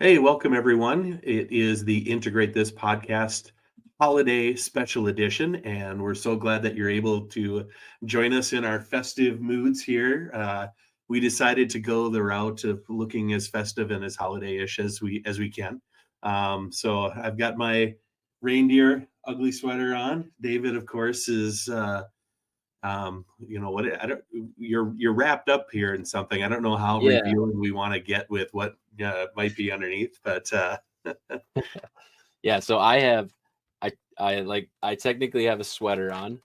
Hey, welcome everyone. It is the Integrate This podcast holiday special edition, and we're so glad that you're able to join us in our festive moods here. We decided to go the route of looking as festive and as holiday-ish as we can. So I've got my reindeer ugly sweater on. David, of course, is what I don't. You're wrapped up here in something. I don't know how Yeah, revealing we want to get with what might be underneath, but yeah. So I technically have a sweater on.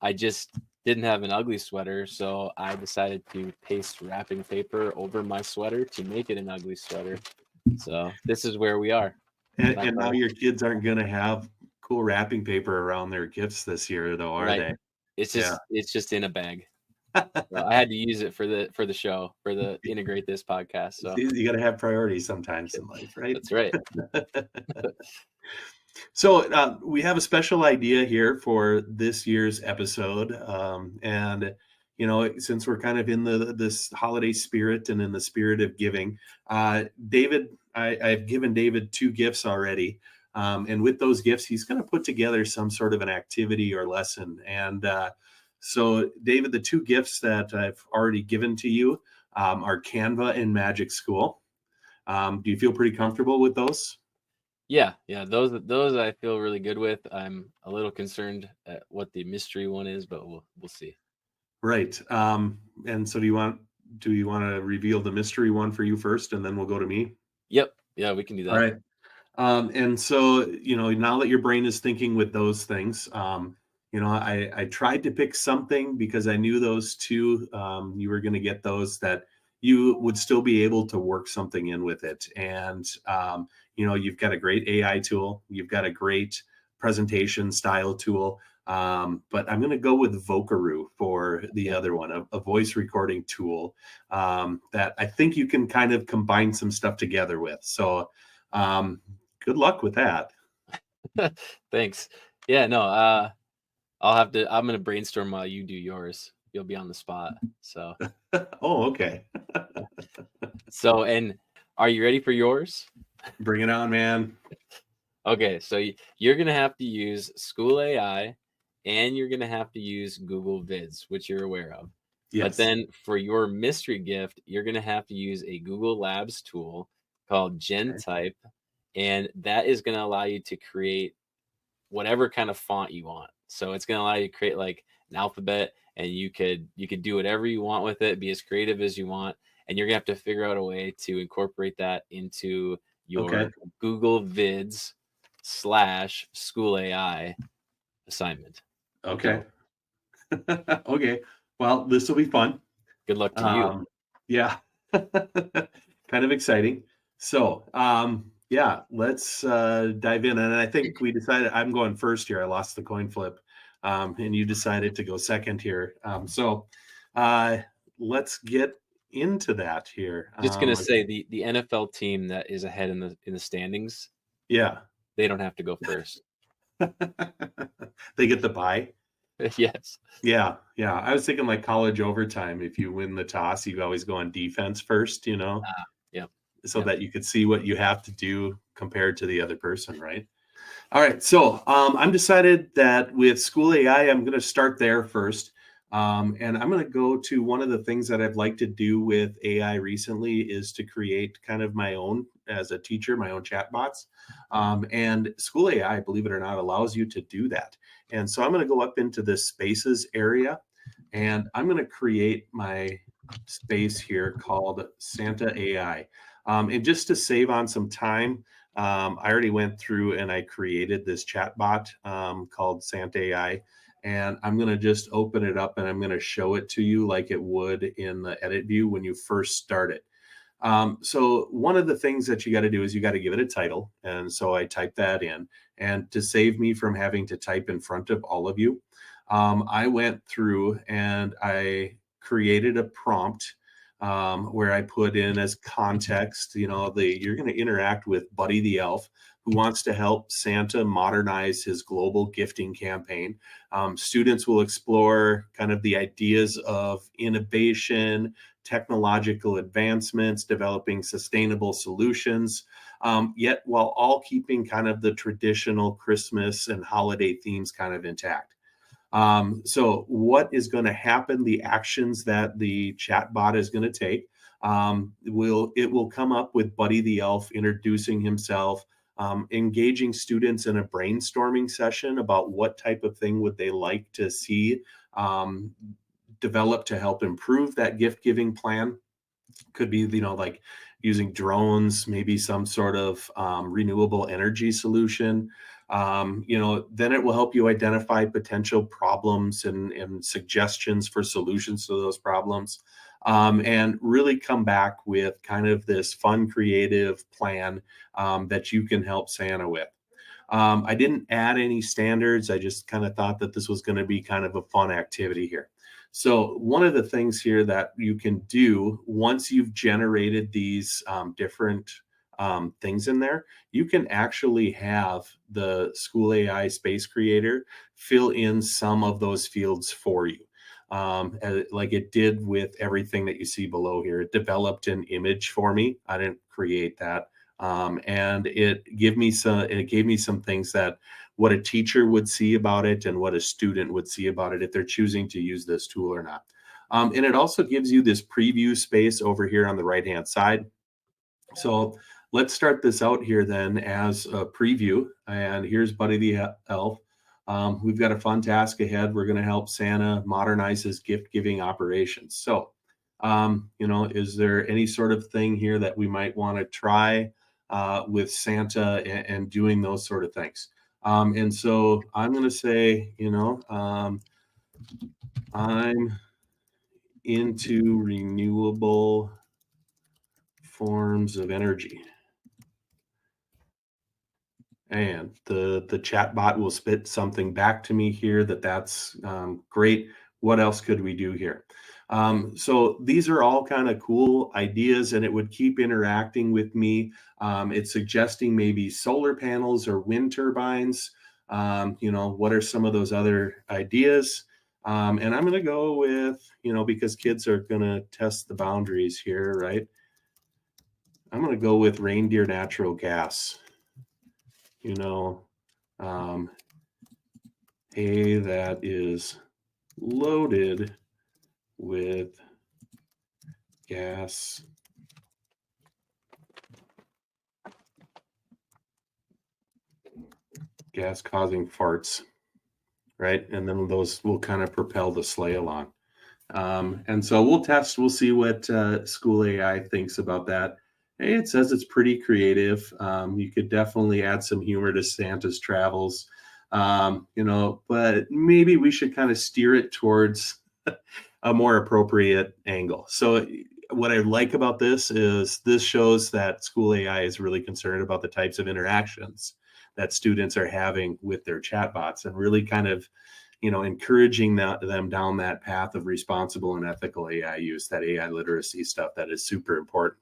I just didn't have an ugly sweater, so I decided to paste wrapping paper over my sweater to make it an ugly sweater. So this is where we are. Not and now far. your kids aren't going to have cool wrapping paper around their gifts this year, though, are Right. they? It's Yeah. just in a bag. So I had to use it for the show for the integrate this podcast. So You got to have priorities sometimes in life, right? that's right. So we have a special idea here for this year's episode, and since we're kind of in this holiday spirit and in the spirit of giving, David, I've given David two gifts already, and with those gifts, he's going to put together some sort of an activity or lesson. And so, David, the two gifts that I've already given to you are Canva and MagicSchool. Do you feel pretty comfortable with those? Yeah. Those I feel really good with. I'm a little concerned at what the mystery one is, but we'll see. Right. And so do you want to reveal the mystery one for you first and then we'll go to me? Yep. Yeah, we can do All that. right. And so, now that your brain is thinking with those things, I tried to pick something because I knew those two, you were going to get those that you would still be able to work something in with it. And, you've got a great AI tool, you've got a great presentation style tool. But I'm going to go with Vocaroo for the Okay. other one, a voice recording tool that I think you can kind of combine some stuff together with. So, good luck with that. Thanks. Yeah, no, I'm gonna brainstorm while you do yours. You'll be on the spot. Oh, okay. And are you ready for yours? Bring it on, man. Okay, so you're gonna have to use School AI and you're gonna have to use Google Vids, which you're aware of. But Yes. then for your mystery gift, you're gonna have to use a Google Labs tool called Okay. GenType, and that is gonna allow you to create whatever kind of font you want. So it's going to allow you to create like an alphabet, and you could do whatever you want with it, be as creative as you want, and you're going to have to figure out a way to incorporate that into Okay. your Google Vids / School AI assignment. Okay. So Okay. Well, this will be fun. good luck to you. Um, yeah. Kind of exciting. So, yeah, let's dive in. And I think we decided I'm going first here. I lost the coin flip. And you decided to go second here. So, uh, let's get into that here. Just going to say the NFL team that is ahead in the standings, Yeah. they don't have to go first. They get the bye. Yes. Yeah, yeah. I was thinking like college overtime. If you win the toss, you always go on defense first, Yep. so Yep. that you could see what you have to do compared to the other person, right? All right. So I'm decided that with School AI, I'm going to start there first. And I'm going to go to one of the things that I've liked to do with AI recently is to create kind of my own, as a teacher, my own chatbots. And School AI, believe it or not, allows you to do that. And so I'm going to go up into this spaces area and I'm going to create my space here called Santa AI. And just to save on some time, I already went through and I created this chatbot called Santa AI. And I'm going to just open it up and I'm going to show it to you like it would in the edit view when you first start it. So one of the things that you got to do is you got to give it a title. And so I typed that in. And to save me from having to type in front of all of you, I went through and I created a prompt where I put in as context, you're going to interact with Buddy the Elf, who wants to help Santa modernize his global gifting campaign. Students will explore kind of the ideas of innovation, technological advancements, developing sustainable solutions. yet while all keeping kind of the traditional Christmas and holiday themes kind of intact. So what is going to happen, the actions that the chatbot is going to take, it will come up with Buddy the Elf introducing himself, engaging students in a brainstorming session about what type of thing would they like to see develop to help improve that gift giving plan. Could be, like using drones, maybe some sort of renewable energy solution. Then it will help you identify potential problems and suggestions for solutions to those problems, and really come back with kind of this fun, creative plan that you can help Santa with. I didn't add any standards. I just kind of thought that this was going to be kind of a fun activity here. So one of the things here that you can do once you've generated these different things in there, you can actually have the SchoolAI Space Creator fill in some of those fields for you. Like it did with everything that you see below here. It developed an image for me. I didn't create that. And it gave me some things that what a teacher would see about it and what a student would see about it if they're choosing to use this tool or not. And it also gives you this preview space over here on the right hand side. So let's start this out here then as a preview. And here's Buddy the Elf. We've got a fun task ahead. We're going to help Santa modernize his gift giving operations. So is there any sort of thing here that we might want to try with Santa and doing those sort of things? And so I'm going to say, I'm into renewable forms of energy. And the chat bot will spit something back to me here that's great. What else could we do here? So these are all kind of cool ideas, and it would keep interacting with me. It's suggesting maybe solar panels or wind turbines. What are some of those other ideas? And I'm going to go with, because kids are going to test the boundaries here, right? I'm going to go with reindeer natural gas. Hay that is loaded with gas causing farts, right? And then those will kind of propel the sleigh along. And so we'll see what SchoolAI thinks about that. Hey, it says it's pretty creative. You could definitely add some humor to Santa's travels, but maybe we should kind of steer it towards a more appropriate angle. So what I like about this is this shows that SchoolAI is really concerned about the types of interactions that students are having with their chatbots and really kind of, encouraging them down that path of responsible and ethical AI use, that AI literacy stuff that is super important.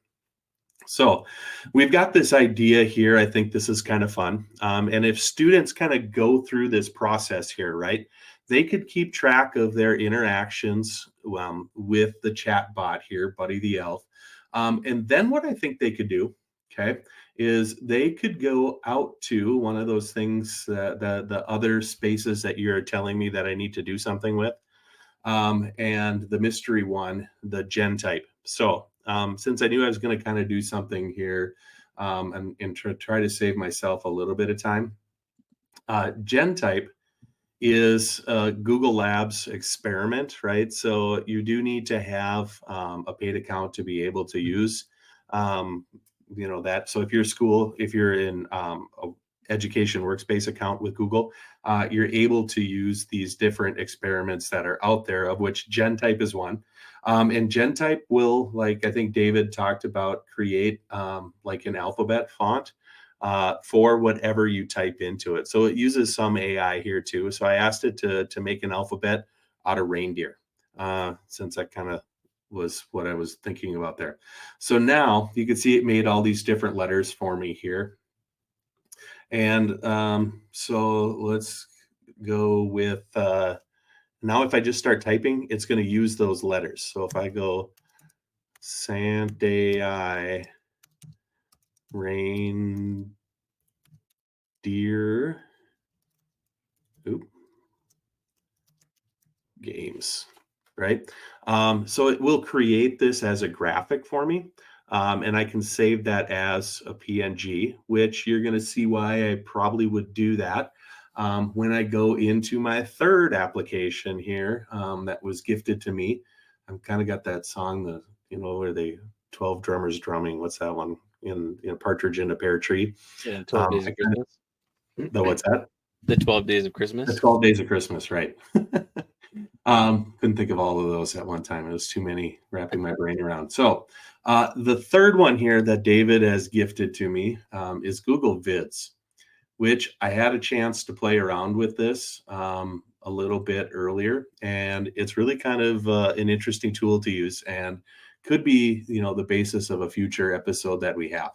So we've got this idea here. I think this is kind of fun. And if students kind of go through this process here, right, they could keep track of their interactions with the chat bot here, Buddy the Elf. And then what I think they could do, okay, is they could go out to one of those things, the other spaces that you're telling me that I need to do something with. And the mystery one, the GenType. So since I knew I was going to kind of do something here and try to save myself a little bit of time, GenType is a Google Labs experiment, right? So you do need to have a paid account to be able to use that. So if you're in a education workspace account with Google, you're able to use these different experiments that are out there, of which GenType is one. And GenType will, like I think David talked about, create like an alphabet font for whatever you type into it. So it uses some AI here too. So I asked it to make an alphabet out of reindeer, since that kind of was what I was thinking about there. So now you can see it made all these different letters for me here. And so let's go with, now if I just start typing, it's going to use those letters. So if I go SantAI reindeer games, right? So it will create this as a graphic for me. And I can save that as a PNG, which you're going to see why I probably would do that when I go into my third application here that was gifted to me. I've kind of got that song, where they 12 drummers drumming. What's that one? In Partridge in a Pear Tree. Yeah, 12 Days of Christmas. What's that? The 12 Days of Christmas. The 12 Days of Christmas, right? Couldn't think of all of those at one time. It was too many wrapping my brain around. So the third one here that David has gifted to me is Google Vids, which I had a chance to play around with this a little bit earlier. And it's really kind of an interesting tool to use and could be, the basis of a future episode that we have.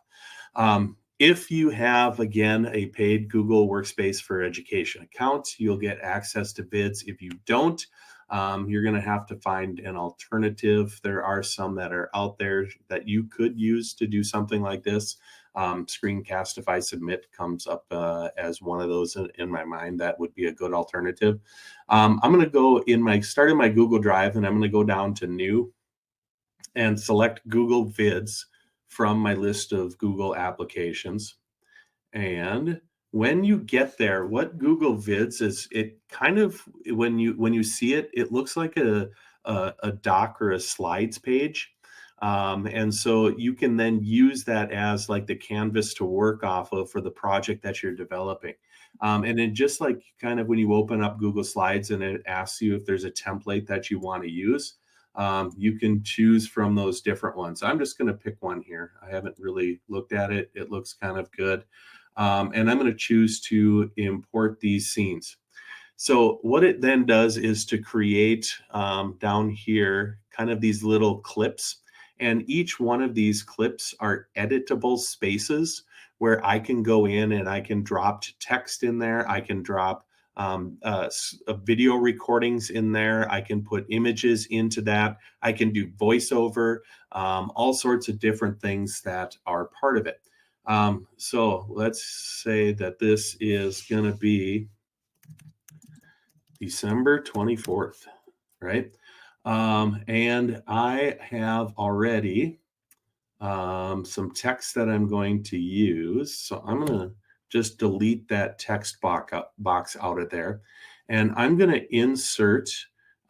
If you have, again, a paid Google Workspace for Education account, you'll get access to Vids. If you don't, you're going to have to find an alternative. There are some that are out there that you could use to do something like this. Screencastify Submit comes up as one of those in my mind. That would be a good alternative. I'm going to go start in my Google Drive, and I'm going to go down to New and select Google Vids from my list of Google applications. And when you get there, what Google Vids is, it kind of, when you see it, it looks like a doc or a slides page. And so you can then use that as like the canvas to work off of for the project that you're developing. And then just like kind of when you open up Google Slides and it asks you if there's a template that you want to use, you can choose from those different ones. I'm just going to pick one here. I haven't really looked at it. It looks kind of good. And I'm going to choose to import these scenes. So what it then does is to create down here kind of these little clips. And each one of these clips are editable spaces where I can go in and I can drop text in there. I can drop video recordings in there. I can put images into that. I can do voiceover, all sorts of different things that are part of it. So let's say that this is going to be December 24th, right? And I have already some text that I'm going to use. So I'm going to just delete that text box out of there. And I'm going to insert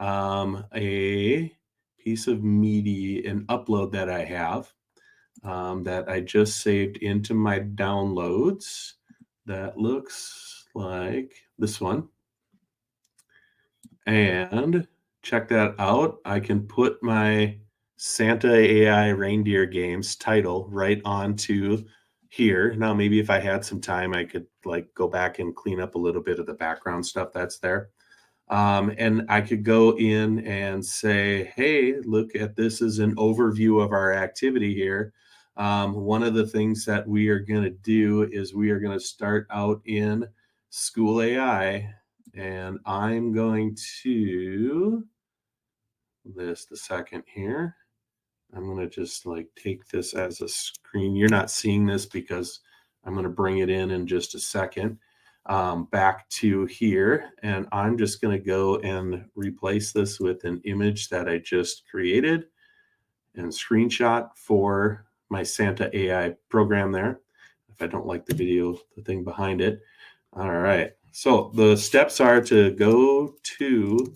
a piece of media, an upload that I have that I just saved into my downloads. That looks like this one. And check that out. I can put my Santa AI Reindeer Games title right onto here. Now, maybe if I had some time, I could like go back and clean up a little bit of the background stuff that's there. And I could go in and say, hey, look at this as an overview of our activity here. One of the things that we are going to do is we are going to start out in SchoolAI, and I'm going to list a second here. I'm going to just like take this as a screen. You're not seeing this because I'm going to bring it in just a second. Back to here, and I'm just going to go and replace this with an image that I just created and screenshot for my Santa AI program there. If I don't like the video, the thing behind it. All right. So the steps are to go to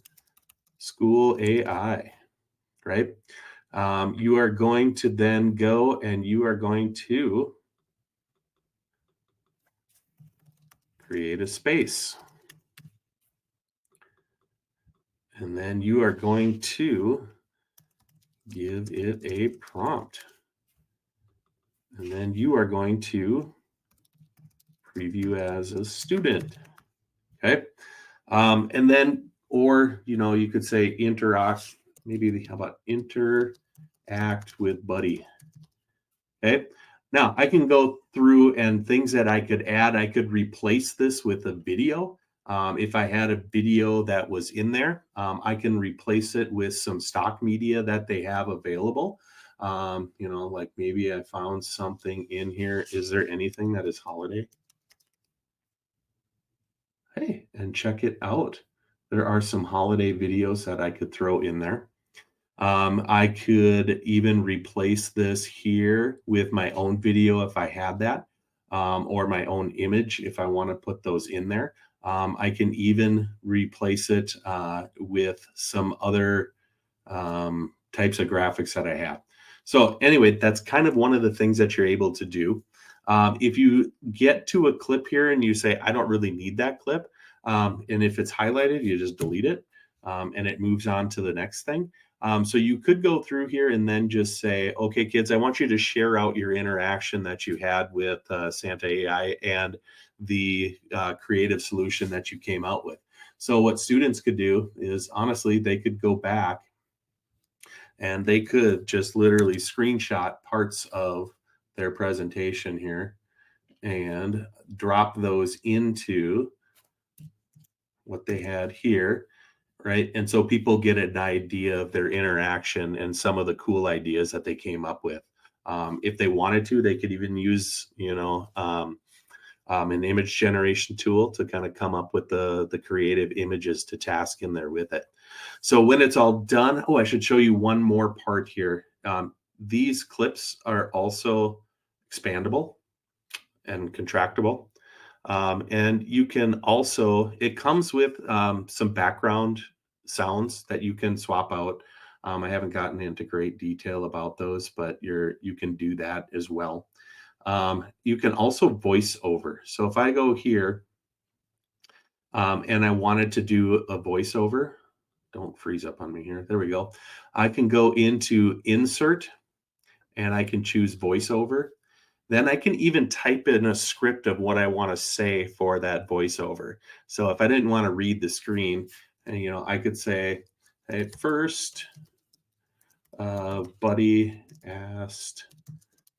SchoolAI, right? You are going to then go and you are going to create a space. And then you are going to give it a prompt. And then you are going to preview as a student. Okay. And then, or, you could say interact, maybe how about interact with Buddy. Okay. Now I can go through and things that I could add. I could replace this with a video. If I had a video that was in there, I can replace it with some stock media that they have available. You know, like maybe I found something in here. Is there anything that is holiday? Hey, and check it out. There are some holiday videos that I could throw in there. I could even replace this here with my own video if I had that, or my own image if I want to put those in there. I can even replace it with some other types of graphics that I have. So anyway, that's kind of one of the things that you're able to do. If you get to a clip here and you say, I don't really need that clip, and if it's highlighted, you just delete it, and it moves on to the next thing. So you could go through here and then just say, okay, kids, I want you to share out your interaction that you had with Santa AI and the creative solution that you came out with. So what students could do is, honestly, they could go back and they could just literally screenshot parts of their presentation here and drop those into what they had here, right? And so people get an idea of their interaction and some of the cool ideas that they came up with. If they wanted to, they could even use, an image generation tool to kind of come up with the creative images to task in there with it. So when it's all done, oh, I should show you one more part here. These clips are also expandable and contractible. And you can also, it comes with some background sounds that you can swap out. I haven't gotten into great detail about those, but you can do that as well. You can also voice over. So if I go here and I wanted to do a voiceover, don't freeze up on me here. There we go. I can go into insert and I can choose voiceover. Then I can even type in a script of what I want to say for that voiceover. So if I didn't want to read the screen, and I could say, hey, first, Buddy asked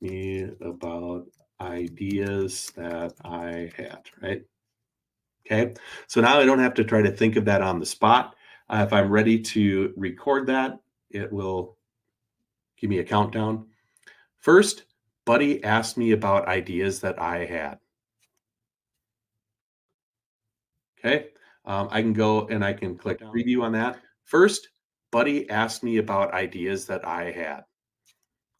me about ideas that I had, right? Okay, so now I don't have to try to think of that on the spot. If I'm ready to record that, it will give me a countdown. First, Buddy asked me about ideas that I had. Okay, I can go and I can click preview on that. First, Buddy asked me about ideas that I had.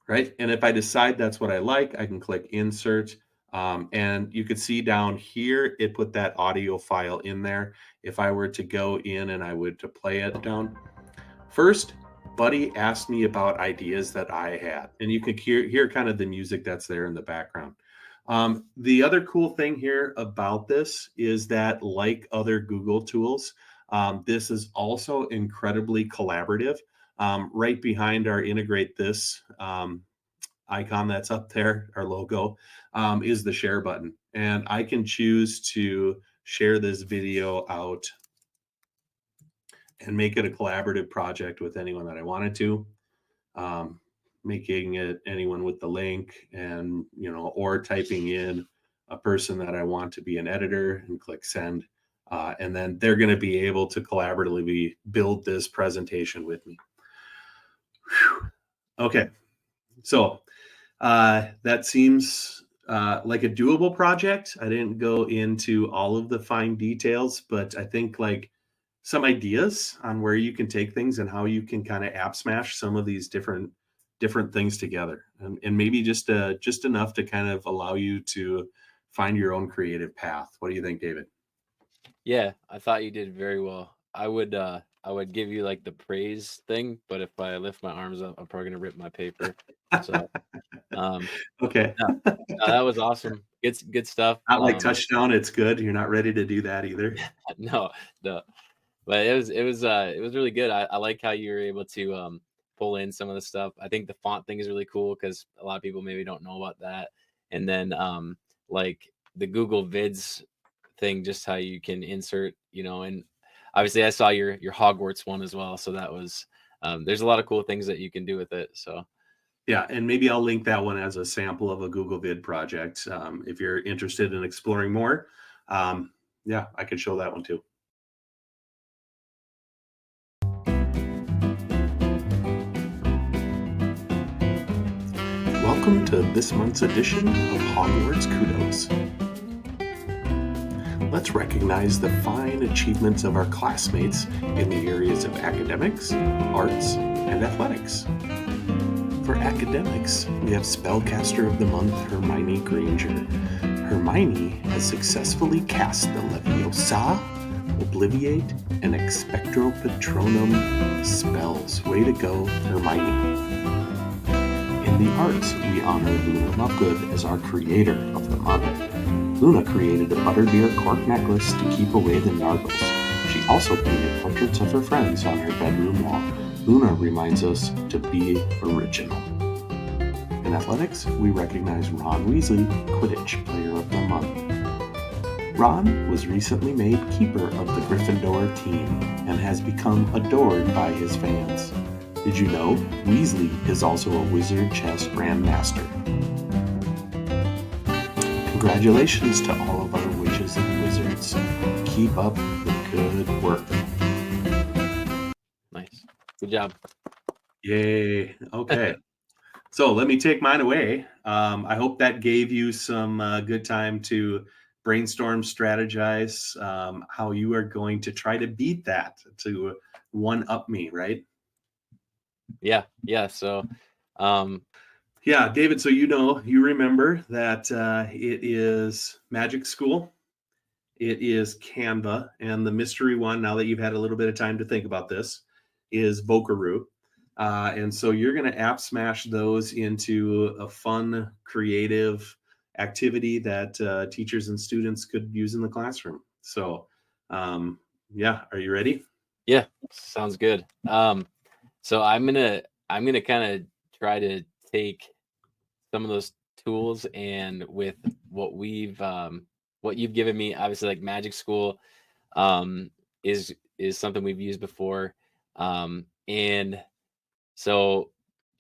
Right, and if I decide that's what I like, I can click insert. And you could see down here, it put that audio file in there. If I were to go in and I would to play it down, first, Buddy asked me about ideas that I had, and you could hear kind of the music that's there in the background. The other cool thing here about this is that, like other Google tools, this is also incredibly collaborative. Right behind our integrate this icon that's up there, our logo, is the share button. And I can choose to share this video out and make it a collaborative project with anyone that I wanted to, making it anyone with the link and, or typing in a person that I want to be an editor and click send. And then they're going to be able to collaboratively build this presentation with me. Whew. Okay. So that seems like a doable project. I didn't go into all of the fine details, but I think like some ideas on where you can take things and how you can kind of app smash some of these different things together, and maybe just enough to kind of allow you to find your own creative path. What do you think, David? Yeah, I thought you did very well. I would give you like the praise thing, but if I lift my arms up, I'm probably gonna rip my paper. So Okay. no, no, that was awesome. Good stuff. Not like touchdown, it's good. You're not ready to do that either. No, no. But it was really good. I like how you were able to pull in some of the stuff. I think the font thing is really cool because a lot of people maybe don't know about that. And then like the Google Vids thing, just how you can insert, and obviously I saw your Hogwarts one as well. So that was there's a lot of cool things that you can do with it. So Yeah, and maybe I'll link that one as a sample of a Google Vid project. If you're interested in exploring more, yeah, I could show that one too. Welcome to this month's edition of Hogwarts Kudos. Let's recognize the fine achievements of our classmates in the areas of academics, arts, and athletics. For academics, we have Spellcaster of the Month, Hermione Granger. Hermione has successfully cast the Leviosa, Obliviate, and Expectro Patronum spells. Way to go, Hermione. In the arts, we honor Luna Lovegood as our creator of the month. Luna created a butterbeer cork necklace to keep away the nargles. She also painted portraits of her friends on her bedroom wall. Luna reminds us to be original. In athletics, we recognize Ron Weasley, Quidditch Player of the Month. Ron was recently made keeper of the Gryffindor team and has become adored by his fans. Did you know Weasley is also a wizard chess grandmaster? Congratulations to all of our witches and wizards. Keep up the good work. Nice. Good job. Yay. Okay. So let me take mine away. I hope that gave you some good time to brainstorm, strategize how you are going to try to beat that, to one-up me, right? Yeah. So, yeah, David, so you remember that it is MagicSchool, it is Canva, and the mystery one, now that you've had a little bit of time to think about this, is Vocaroo. And so you're going to app smash those into a fun, creative activity that teachers and students could use in the classroom. So, yeah, are you ready? yeah, sounds good. So I'm gonna kind of try to take some of those tools, and with what you've given me, obviously, like Magic School is something we've used before. And so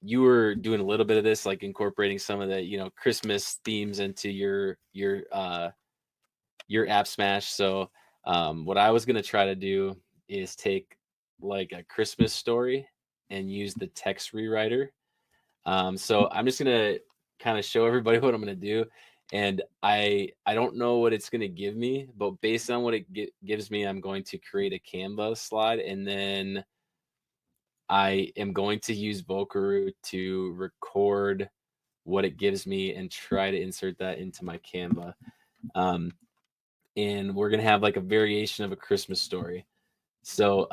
you were doing a little bit of this, like incorporating some of the Christmas themes into your app smash. So what I was gonna try to do is take like a Christmas story and use the text rewriter. So I'm just gonna kind of show everybody what I'm gonna do, and I don't know what it's gonna give me, but based on what it gives me, I'm going to create a Canva slide, and then I am going to use Vocaroo to record what it gives me and try to insert that into my Canva. And we're gonna have like a variation of a Christmas story. So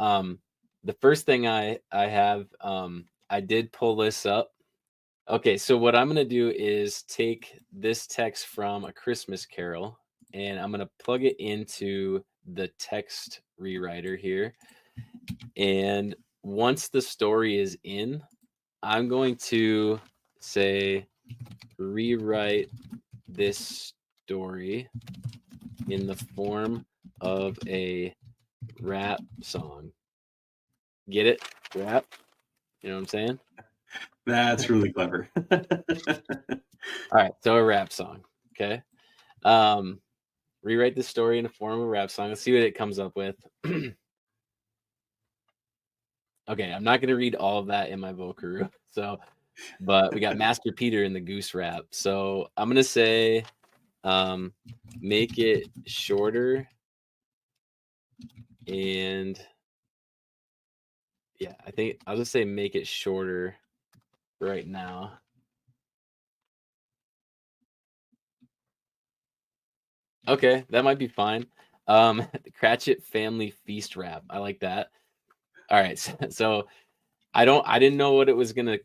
the first thing I have, I did pull this up. Okay, so what I'm gonna do is take this text from A Christmas Carol, and I'm gonna plug it into the text rewriter here. And once the story is in, I'm going to say, rewrite this story in the form of a rap song. Get it? Rap? You know what I'm saying? That's really clever. All right, so a rap song. Okay. Rewrite the story in the form of a rap song. Let's see what it comes up with. Okay, I'm not going to read all of that in my Vocaroo. So, but we got Master Peter in the goose rap. So I'm going to say, make it shorter. And yeah, I think I'll just say make it shorter right now. Okay, that might be fine. The Cratchit Family Feast rap. I like that. All right, so I didn't know what it was gonna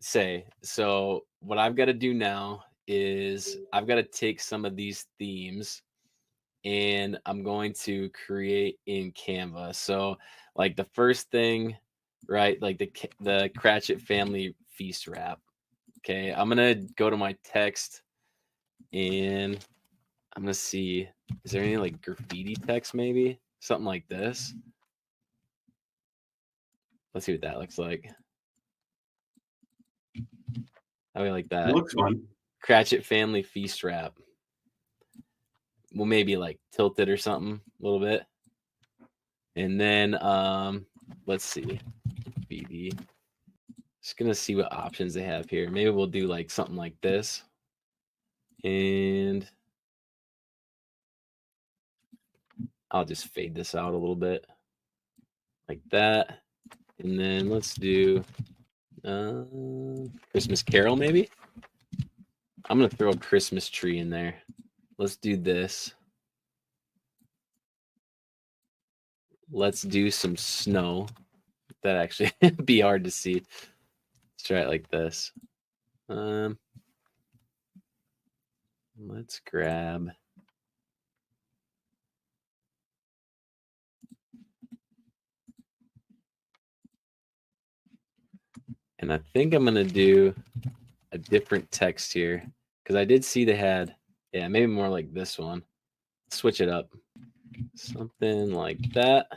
say. So what I've got to do now is I've got to take some of these themes and I'm going to create in Canva. So like the first thing, right? Like the Cratchit Family Feast rap. Okay, I'm gonna go to my text and I'm gonna see, is there any like graffiti text, maybe something like this? Let's see what that looks like. How do we like It that? looks fun. Cratchit Family Feast rap. Well, maybe like tilted or something a little bit. And then let's see. BB Just gonna see what options they have here. Maybe we'll do like something like this. And I'll just fade this out a little bit like that. And then let's do Christmas Carol, maybe. I'm gonna throw a Christmas tree in there. Let's do this. Let's do some snow. That actually be hard to see. Let's try it like this. Let's grab. And I think I'm gonna do a different text here because I did see they had, yeah, maybe more like this one. Switch it up, something like that.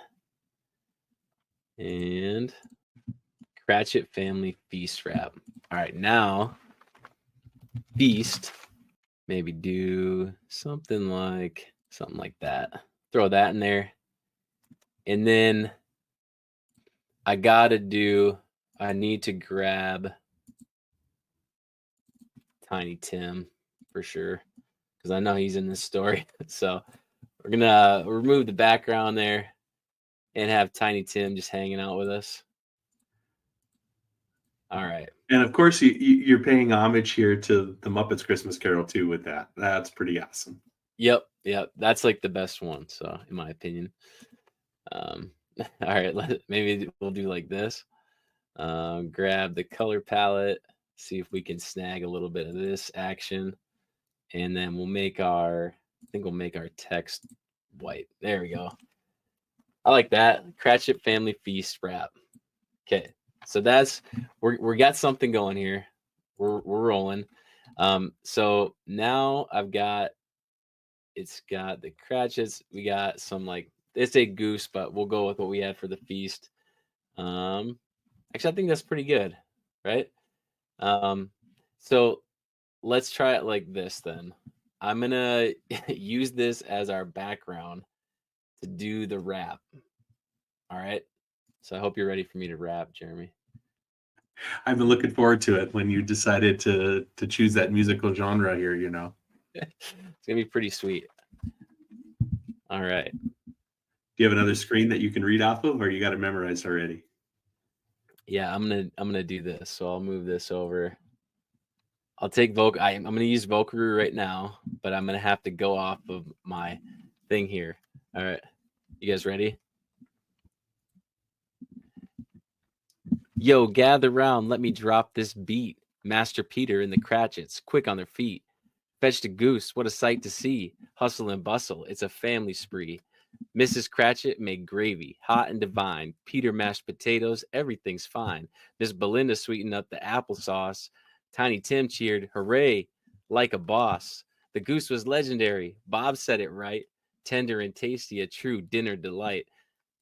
And Cratchit Family Feast Wrap. All right, now Feast. Maybe do something like that. Throw that in there, and then I need to grab Tiny Tim for sure because I know he's in this story. So we're gonna remove the background there and have Tiny Tim just hanging out with us. All right. And of course, you're paying homage here to the Muppets Christmas Carol too with that. That's pretty awesome. Yep. That's like the best one. So in my opinion. All right. Maybe we'll do like this. Grab the color palette. See if we can snag a little bit of this action, and then we'll make our text white. There we go. I like that. Cratchit Family Feast Wrap. Okay, so that's we got something going here. We're rolling. So now it's got the Cratchits. We got some like it's a goose, but we'll go with what we had for the feast. Actually, I think that's pretty good, right? So let's try it like this then. I'm gonna use this as our background to do the wrap. All right. So I hope you're ready for me to wrap, Jeremy. I've been looking forward to it when you decided to choose that musical genre here, you know. It's gonna be pretty sweet. All right. Do you have another screen that you can read off of, or you got it memorized already? Yeah, I'm gonna do this. So I'll move this over. I'll take I'm gonna use Vocaroo right now, but I'm gonna have to go off of my thing here. All right. You guys ready? Yo, gather round, let me drop this beat. Master Peter and the Cratchits, quick on their feet. Fetched a goose, what a sight to see. Hustle and bustle, it's a family spree. Mrs. Cratchit made gravy, hot and divine. Peter mashed potatoes, everything's fine. Miss Belinda sweetened up the applesauce. Tiny Tim cheered, hooray, like a boss. The goose was legendary, Bob said it right. Tender and tasty, a true dinner delight.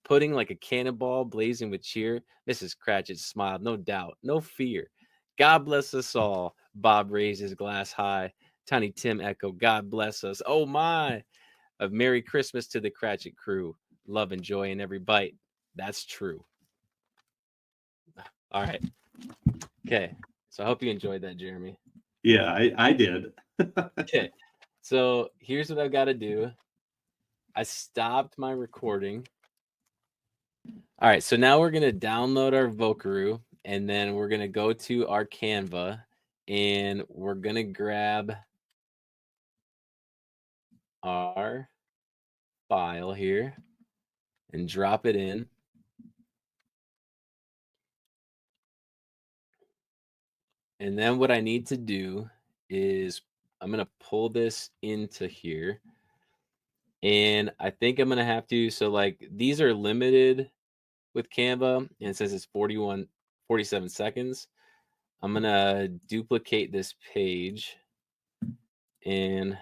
Pudding like a cannonball, blazing with cheer. Mrs. Cratchit smiled, no doubt, no fear. God bless us all. Bob raised his glass high. Tiny Tim echoed, God bless us. Oh my! A Merry Christmas to the Cratchit crew. Love and joy in every bite. That's true. All right. Okay. So I hope you enjoyed that, Jeremy. Yeah, I did. Okay. So here's what I've got to do. I stopped my recording. All right, so now we're going to download our Vocaroo, and then we're going to go to our Canva, and we're going to grab our file here and drop it in. And then what I need to do is I'm going to pull this into here. And I think I'm going to have to, so like these are limited with Canva, and it says it's 47 seconds. I'm going to duplicate this page. And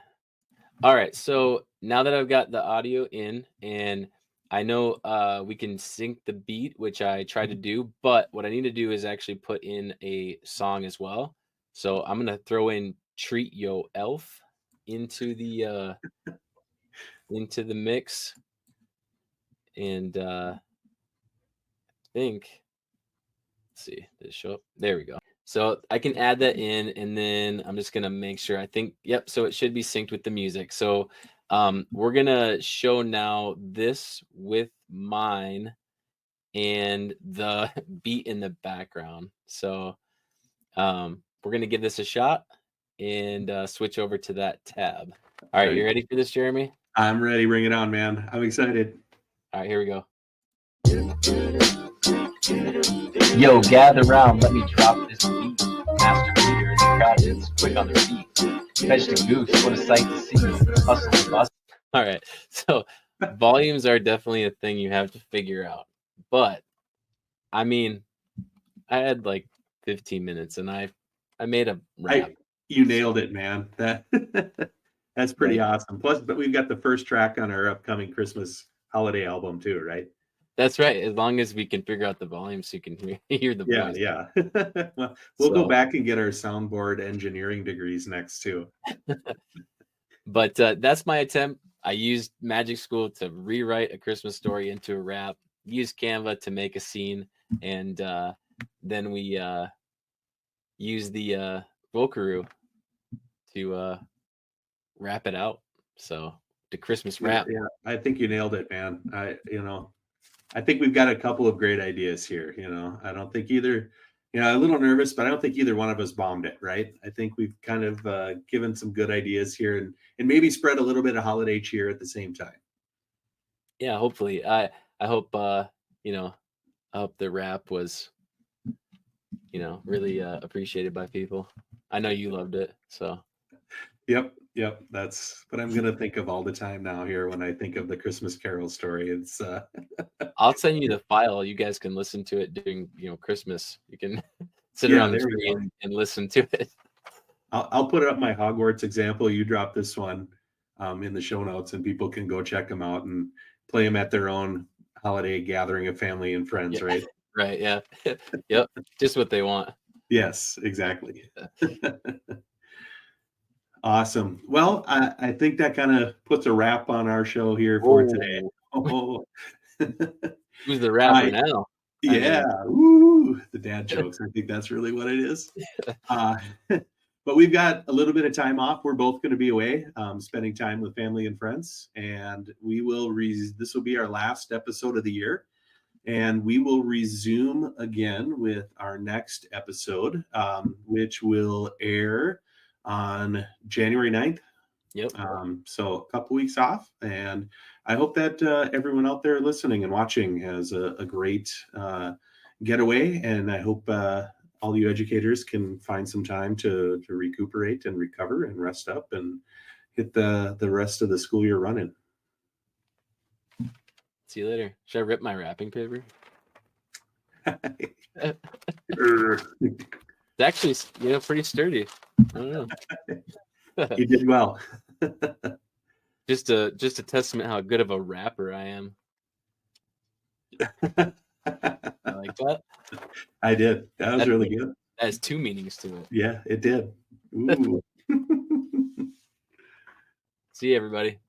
all right, so now that I've got the audio in, and I know we can sync the beat, which I tried to do, but what I need to do is actually put in a song as well. So I'm gonna throw in "Treat Yo Elf" into the mix, and I think see, did it show up? There we go. So I can add that in, and then I'm just gonna make sure. I think, yep. So it should be synced with the music. So we're gonna show now this with mine and the beat in the background. So we're gonna give this a shot and switch over to that tab. All right, you ready for this, Jeremy? I'm ready. Bring it on, man. I'm excited. All right, here we go. Yo, gather round, let me drop this beat. Master leader in the crowd is quick on their feet. Fetch the goose, what a sight to see. Hustle and bustle. All right, so volumes are definitely a thing you have to figure out. But I mean, I had like 15 minutes and I made a rap. You nailed it, man. That's pretty awesome. Plus, but we've got the first track on our upcoming Christmas holiday album too, right? That's right. As long as we can figure out the volume so you can hear the voice. Yeah. Well, we'll go back and get our soundboard engineering degrees next too. But that's my attempt. I used MagicSchool to rewrite a Christmas story into a rap, used Canva to make a scene, and then we used the Vocaroo to wrap it out. So the Christmas wrap. Yeah, I think you nailed it, man. I think we've got a couple of great ideas here. I don't think either, a little nervous, but I don't think either one of us bombed it, right? I think we've kind of given some good ideas here and maybe spread a little bit of holiday cheer at the same time. Yeah, hopefully. I hope I hope the rap was really appreciated by people. I know you loved it, so. Yep. That's what I'm going to think of all the time now here when I think of the Christmas Carol story. It's I'll send you the file. You guys can listen to it during Christmas. You can sit around the tree and listen to it. I'll put up my Hogwarts example. You drop this one in the show notes, and people can go check them out and play them at their own holiday gathering of family and friends, right? Right. Yeah. Yep. Just what they want. Yes, exactly. Awesome. Well, I think that kind of puts a wrap on our show here for today. Oh. Who's the rapper now? Yeah. Ooh, the dad jokes. I think that's really what it is. But we've got a little bit of time off. We're both going to be away, spending time with family and friends. And we will this will be our last episode of the year. And we will resume again with our next episode, which will air on January 9th. Yep. So a couple weeks off, and I hope that everyone out there listening and watching has a great getaway, and I hope all you educators can find some time to recuperate and recover and rest up and hit the rest of the school year running. See you later. Should I rip my wrapping paper? It's actually, pretty sturdy. I don't know. You did well. Just a testament how good of a rapper I am. I like that. I did. That was really good. That has two meanings to it. Yeah, it did. Ooh. See you, everybody.